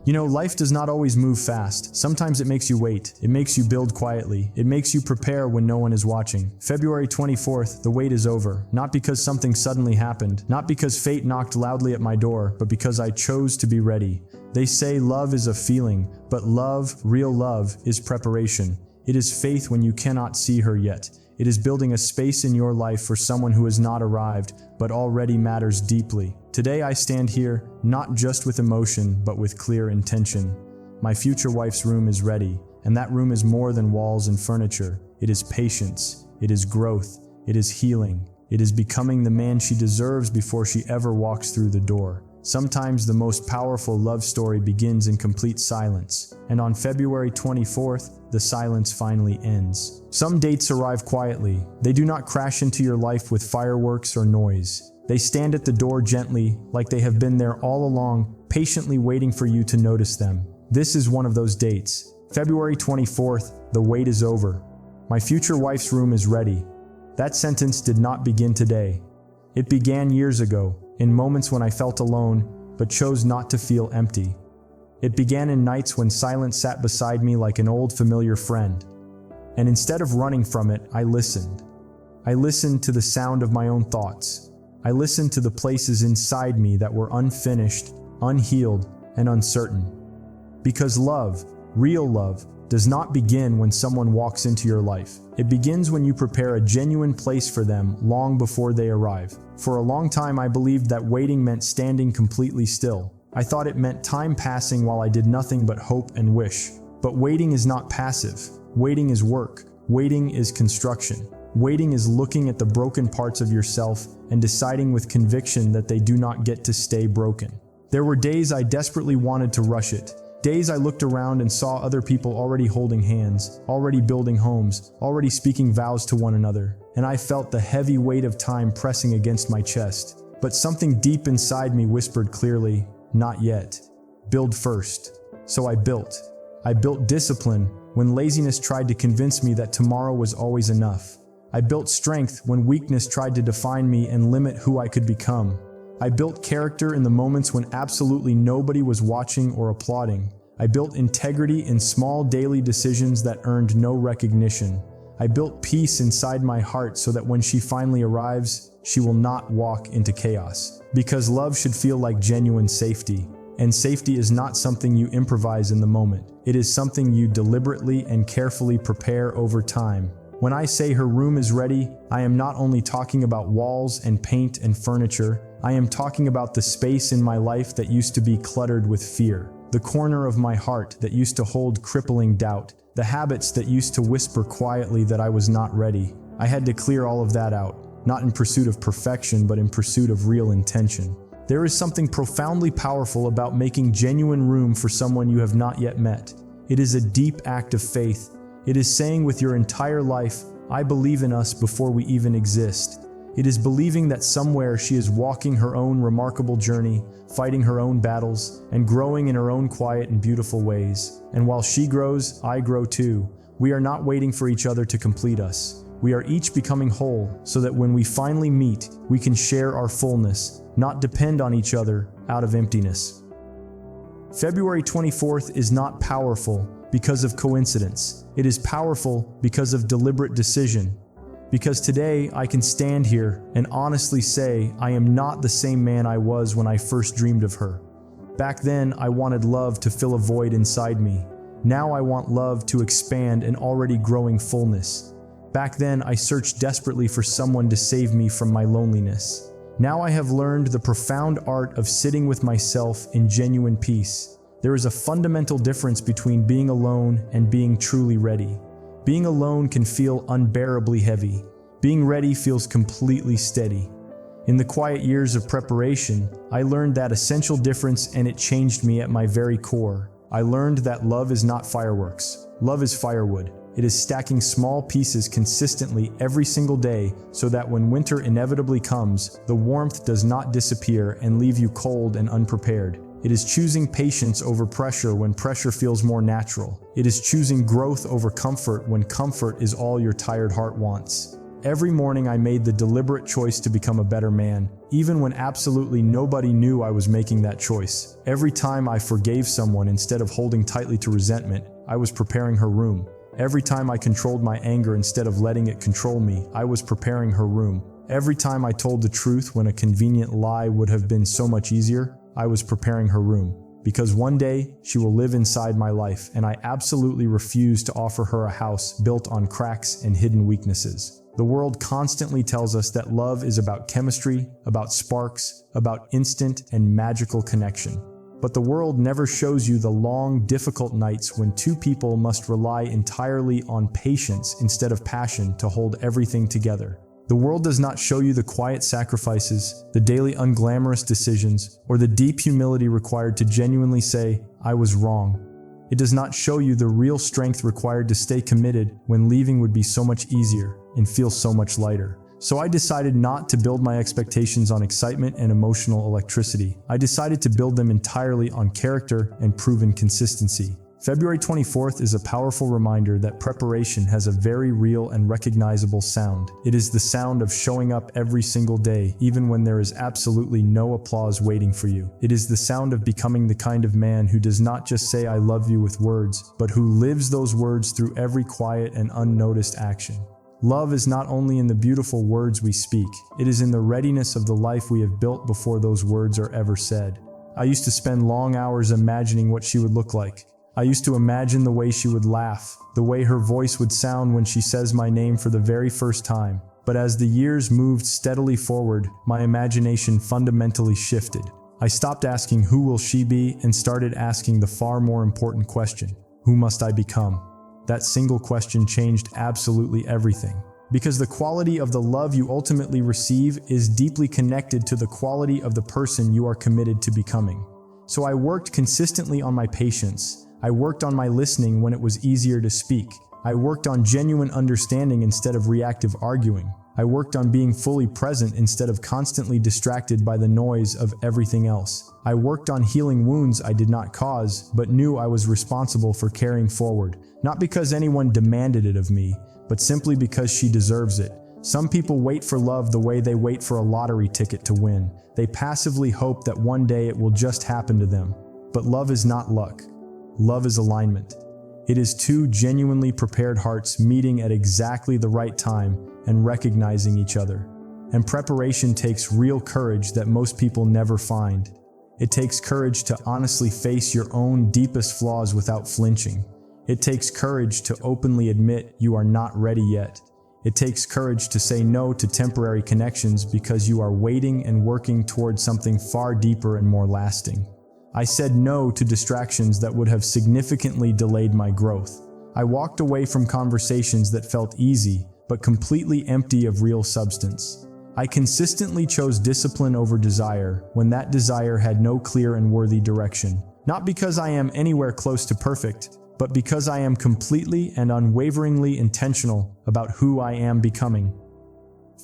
Life does not always move fast. Sometimes it makes you wait. It makes you build quietly. It makes you prepare when no one is watching. February 24th, the wait is over. Not because something suddenly happened, not because fate knocked loudly at my door, but because I chose to be ready. They say love is a feeling, but love, real love, is preparation. It is faith when you cannot see her yet. It is building a space in your life for someone who has not arrived, but already matters deeply. Today I stand here, not just with emotion, but with clear intention. My future wife's room is ready, and that room is more than walls and furniture. It is patience, it is growth, it is healing. It is becoming the man she deserves before she ever walks through the door. Sometimes the most powerful love story begins in complete silence, and on February 24th, the silence finally ends. Some dates arrive quietly. They do not crash into your life with fireworks or noise. They stand at the door gently, like they have been there all along, patiently waiting for you to notice them. This is one of those dates. February 24th, the wait is over. My future wife's room is ready. That sentence did not begin today. It began years ago, in moments when I felt alone, but chose not to feel empty. It began in nights when silence sat beside me like an old familiar friend. And instead of running from it, I listened. I listened to the sound of my own thoughts. I listened to the places inside me that were unfinished, unhealed, and uncertain. Because love, real love, does not begin when someone walks into your life. It begins when you prepare a genuine place for them long before they arrive. For a long time, I believed that waiting meant standing completely still. I thought it meant time passing while I did nothing but hope and wish. But waiting is not passive. Waiting is work. Waiting is construction. Waiting is looking at the broken parts of yourself and deciding with conviction that they do not get to stay broken. There were days I desperately wanted to rush it. Days I looked around and saw other people already holding hands, already building homes, already speaking vows to one another, and I felt the heavy weight of time pressing against my chest. But something deep inside me whispered clearly, not yet. Build first. So I built. I built discipline when laziness tried to convince me that tomorrow was always enough. I built strength when weakness tried to define me and limit who I could become. I built character in the moments when absolutely nobody was watching or applauding. I built integrity in small daily decisions that earned no recognition. I built peace inside my heart so that when she finally arrives, she will not walk into chaos. Because love should feel like genuine safety. And safety is not something you improvise in the moment. It is something you deliberately and carefully prepare over time. When I say her room is ready, I am not only talking about walls and paint and furniture. I am talking about the space in my life that used to be cluttered with fear, the corner of my heart that used to hold crippling doubt, the habits that used to whisper quietly that I was not ready. I had to clear all of that out, not in pursuit of perfection, but in pursuit of real intention. There is something profoundly powerful about making genuine room for someone you have not yet met. It is a deep act of faith. It is saying with your entire life, I believe in us before we even exist. It is believing that somewhere she is walking her own remarkable journey, fighting her own battles, and growing in her own quiet and beautiful ways. And while she grows, I grow too. We are not waiting for each other to complete us. We are each becoming whole, so that when we finally meet, we can share our fullness, not depend on each other out of emptiness. February 24th is not powerful because of coincidence. It is powerful because of deliberate decision. Because today I can stand here and honestly say I am not the same man I was when I first dreamed of her. Back then I wanted love to fill a void inside me. Now I want love to expand an already growing fullness. Back then I searched desperately for someone to save me from my loneliness. Now I have learned the profound art of sitting with myself in genuine peace. There is a fundamental difference between being alone and being truly ready. Being alone can feel unbearably heavy. Being ready feels completely steady. In the quiet years of preparation, I learned that essential difference, and it changed me at my very core. I learned that love is not fireworks. Love is firewood. It is stacking small pieces consistently every single day so that when winter inevitably comes, the warmth does not disappear and leave you cold and unprepared. It is choosing patience over pressure when pressure feels more natural. It is choosing growth over comfort when comfort is all your tired heart wants. Every morning I made the deliberate choice to become a better man, even when absolutely nobody knew I was making that choice. Every time I forgave someone instead of holding tightly to resentment, I was preparing her room. Every time I controlled my anger instead of letting it control me, I was preparing her room. Every time I told the truth when a convenient lie would have been so much easier, I was preparing her room. Because one day, she will live inside my life, and I absolutely refuse to offer her a house built on cracks and hidden weaknesses. The world constantly tells us that love is about chemistry, about sparks, about instant and magical connection. But the world never shows you the long, difficult nights when two people must rely entirely on patience instead of passion to hold everything together. The world does not show you the quiet sacrifices, the daily unglamorous decisions, or the deep humility required to genuinely say, "I was wrong." It does not show you the real strength required to stay committed when leaving would be so much easier and feel so much lighter. So I decided not to build my expectations on excitement and emotional electricity. I decided to build them entirely on character and proven consistency. February 24th is a powerful reminder that preparation has a very real and recognizable sound. It is the sound of showing up every single day, even when there is absolutely no applause waiting for you. It is the sound of becoming the kind of man who does not just say "I love you" with words, but who lives those words through every quiet and unnoticed action. Love is not only in the beautiful words we speak, it is in the readiness of the life we have built before those words are ever said. I used to spend long hours imagining what she would look like. I used to imagine the way she would laugh, the way her voice would sound when she says my name for the very first time. But as the years moved steadily forward, my imagination fundamentally shifted. I stopped asking "who will she be" and started asking the far more important question: who must I become? That single question changed absolutely everything. Because the quality of the love you ultimately receive is deeply connected to the quality of the person you are committed to becoming. So I worked consistently on my patience. I worked on my listening when it was easier to speak. I worked on genuine understanding instead of reactive arguing. I worked on being fully present instead of constantly distracted by the noise of everything else. I worked on healing wounds I did not cause, but knew I was responsible for carrying forward. Not because anyone demanded it of me, but simply because she deserves it. Some people wait for love the way they wait for a lottery ticket to win. They passively hope that one day it will just happen to them. But love is not luck. Love is alignment. It is two genuinely prepared hearts meeting at exactly the right time and recognizing each other. And preparation takes real courage that most people never find. It takes courage to honestly face your own deepest flaws without flinching. It takes courage to openly admit you are not ready yet. It takes courage to say no to temporary connections because you are waiting and working towards something far deeper and more lasting. I said no to distractions that would have significantly delayed my growth. I walked away from conversations that felt easy, but completely empty of real substance. I consistently chose discipline over desire when that desire had no clear and worthy direction. Not because I am anywhere close to perfect, but because I am completely and unwaveringly intentional about who I am becoming.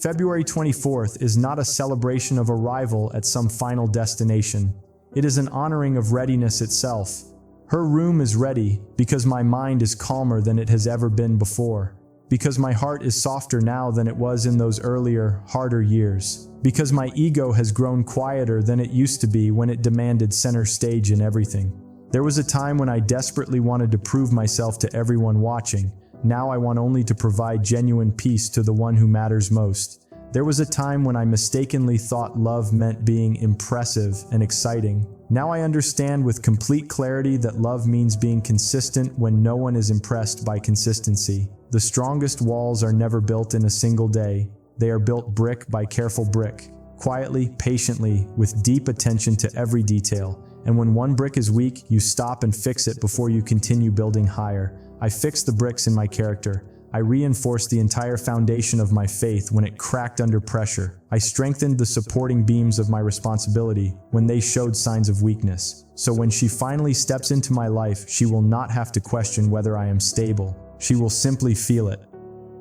February 24th is not a celebration of arrival at some final destination. It is an honoring of readiness itself. Her room is ready because my mind is calmer than it has ever been before. Because my heart is softer now than it was in those earlier, harder years. Because my ego has grown quieter than it used to be when it demanded center stage in everything. There was a time when I desperately wanted to prove myself to everyone watching. Now I want only to provide genuine peace to the one who matters most. There was a time when I mistakenly thought love meant being impressive and exciting. Now I understand with complete clarity that love means being consistent when no one is impressed by consistency. The strongest walls are never built in a single day. They are built brick by careful brick, quietly, patiently, with deep attention to every detail. And when one brick is weak, you stop and fix it before you continue building higher. I fixed the bricks in my character. I reinforced the entire foundation of my faith when it cracked under pressure. I strengthened the supporting beams of my responsibility when they showed signs of weakness. So when she finally steps into my life, she will not have to question whether I am stable. She will simply feel it.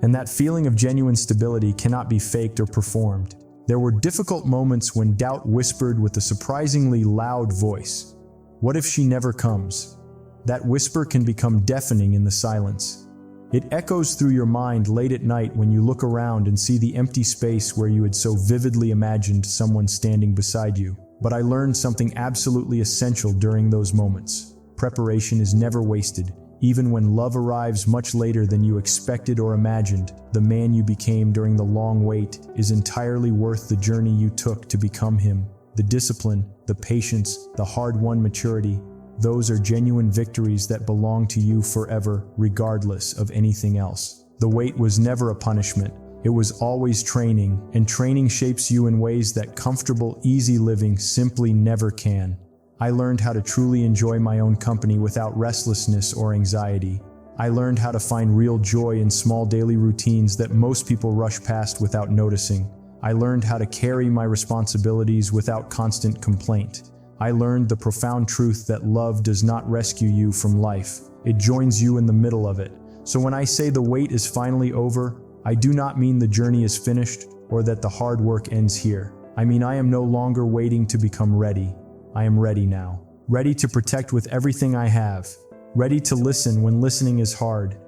And that feeling of genuine stability cannot be faked or performed. There were difficult moments when doubt whispered with a surprisingly loud voice. What if she never comes? That whisper can become deafening in the silence. It echoes through your mind late at night when you look around and see the empty space where you had so vividly imagined someone standing beside you. But I learned something absolutely essential during those moments. Preparation is never wasted. Even when love arrives much later than you expected or imagined, the man you became during the long wait is entirely worth the journey you took to become him. The discipline, the patience, the hard-won maturity, those are genuine victories that belong to you forever, regardless of anything else. The wait was never a punishment. It was always training, and training shapes you in ways that comfortable, easy living simply never can. I learned how to truly enjoy my own company without restlessness or anxiety. I learned how to find real joy in small daily routines that most people rush past without noticing. I learned how to carry my responsibilities without constant complaint. I learned the profound truth that love does not rescue you from life. It joins you in the middle of it. So when I say the wait is finally over, I do not mean the journey is finished or that the hard work ends here. I mean I am no longer waiting to become ready. I am ready now. Ready to protect with everything I have. Ready to listen when listening is hard.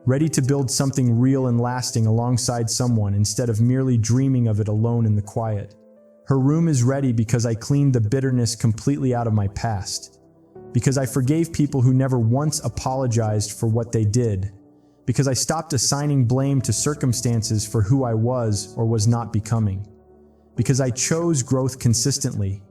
Ready to build something real and lasting alongside someone instead of merely dreaming of it alone in the quiet. Her room is ready because I cleaned the bitterness completely out of my past. Because I forgave people who never once apologized for what they did. Because I stopped assigning blame to circumstances for who I was or was not becoming. Because I chose growth consistently,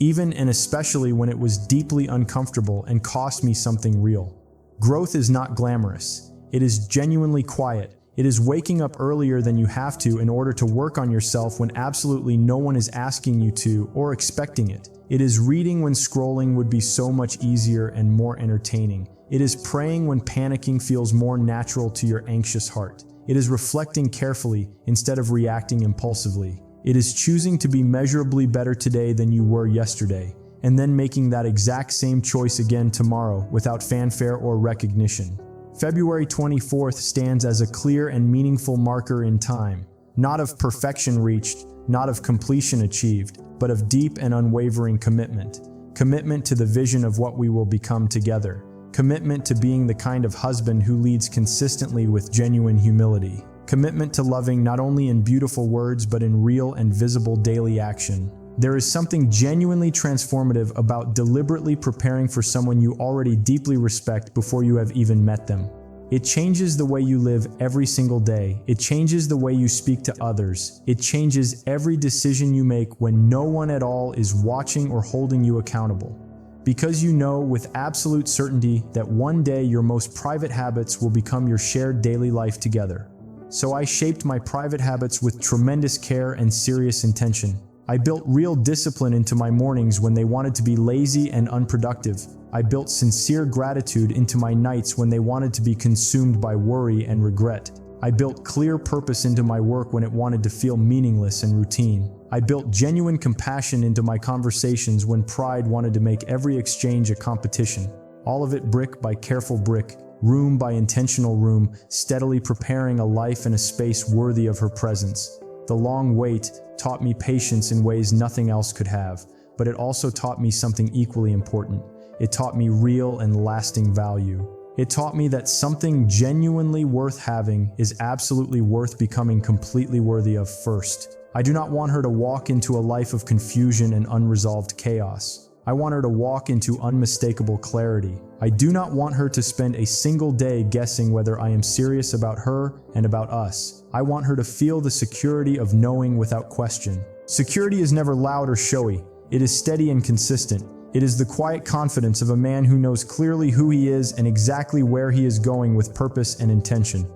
even and especially when it was deeply uncomfortable and cost me something real. Growth is not glamorous. It is genuinely quiet. It is waking up earlier than you have to in order to work on yourself when absolutely no one is asking you to or expecting it. It is reading when scrolling would be so much easier and more entertaining. It is praying when panicking feels more natural to your anxious heart. It is reflecting carefully instead of reacting impulsively. It is choosing to be measurably better today than you were yesterday, and then making that exact same choice again tomorrow without fanfare or recognition. February 24th stands as a clear and meaningful marker in time, not of perfection reached, not of completion achieved, but of deep and unwavering commitment. Commitment to the vision of what we will become together. Commitment to being the kind of husband who leads consistently with genuine humility. Commitment to loving not only in beautiful words but in real and visible daily action. There is something genuinely transformative about deliberately preparing for someone you already deeply respect before you have even met them. It changes the way you live every single day. It changes the way you speak to others. It changes every decision you make when no one at all is watching or holding you accountable. Because you know with absolute certainty that one day your most private habits will become your shared daily life together. So I shaped my private habits with tremendous care and serious intention. I built real discipline into my mornings when they wanted to be lazy and unproductive. I built sincere gratitude into my nights when they wanted to be consumed by worry and regret. I built clear purpose into my work when it wanted to feel meaningless and routine. I built genuine compassion into my conversations when pride wanted to make every exchange a competition. All of it brick by careful brick, room by intentional room, steadily preparing a life and a space worthy of her presence. The long wait taught me patience in ways nothing else could have, but it also taught me something equally important. It taught me real and lasting value. It taught me that something genuinely worth having is absolutely worth becoming completely worthy of first. I do not want her to walk into a life of confusion and unresolved chaos. I want her to walk into unmistakable clarity. I do not want her to spend a single day guessing whether I am serious about her and about us. I want her to feel the security of knowing without question. Security is never loud or showy. It is steady and consistent. It is the quiet confidence of a man who knows clearly who he is and exactly where he is going with purpose and intention.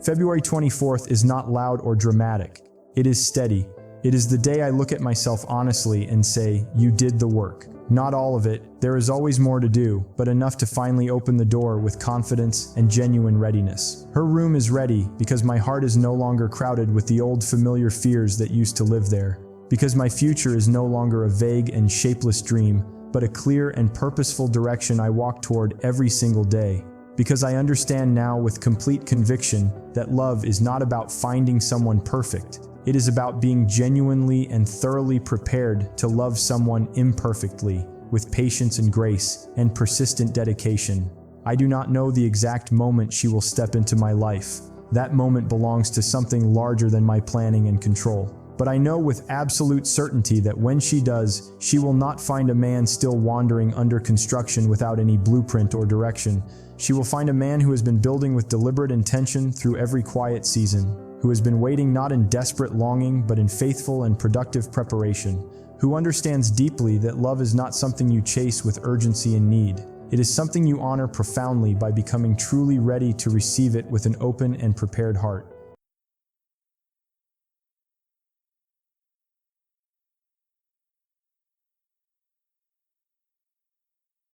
February 24th is not loud or dramatic. It is steady. It is the day I look at myself honestly and say, you did the work. Not all of it, there is always more to do, but enough to finally open the door with confidence and genuine readiness. Her room is ready because my heart is no longer crowded with the old familiar fears that used to live there. Because my future is no longer a vague and shapeless dream, but a clear and purposeful direction I walk toward every single day. Because I understand now with complete conviction that love is not about finding someone perfect. It is about being genuinely and thoroughly prepared to love someone imperfectly, with patience and grace and persistent dedication. I do not know the exact moment she will step into my life. That moment belongs to something larger than my planning and control. But I know with absolute certainty that when she does, she will not find a man still wandering under construction without any blueprint or direction. She will find a man who has been building with deliberate intention through every quiet season, who has been waiting not in desperate longing but in faithful and productive preparation, who understands deeply that love is not something you chase with urgency and need. It is something you honor profoundly by becoming truly ready to receive it with an open and prepared heart.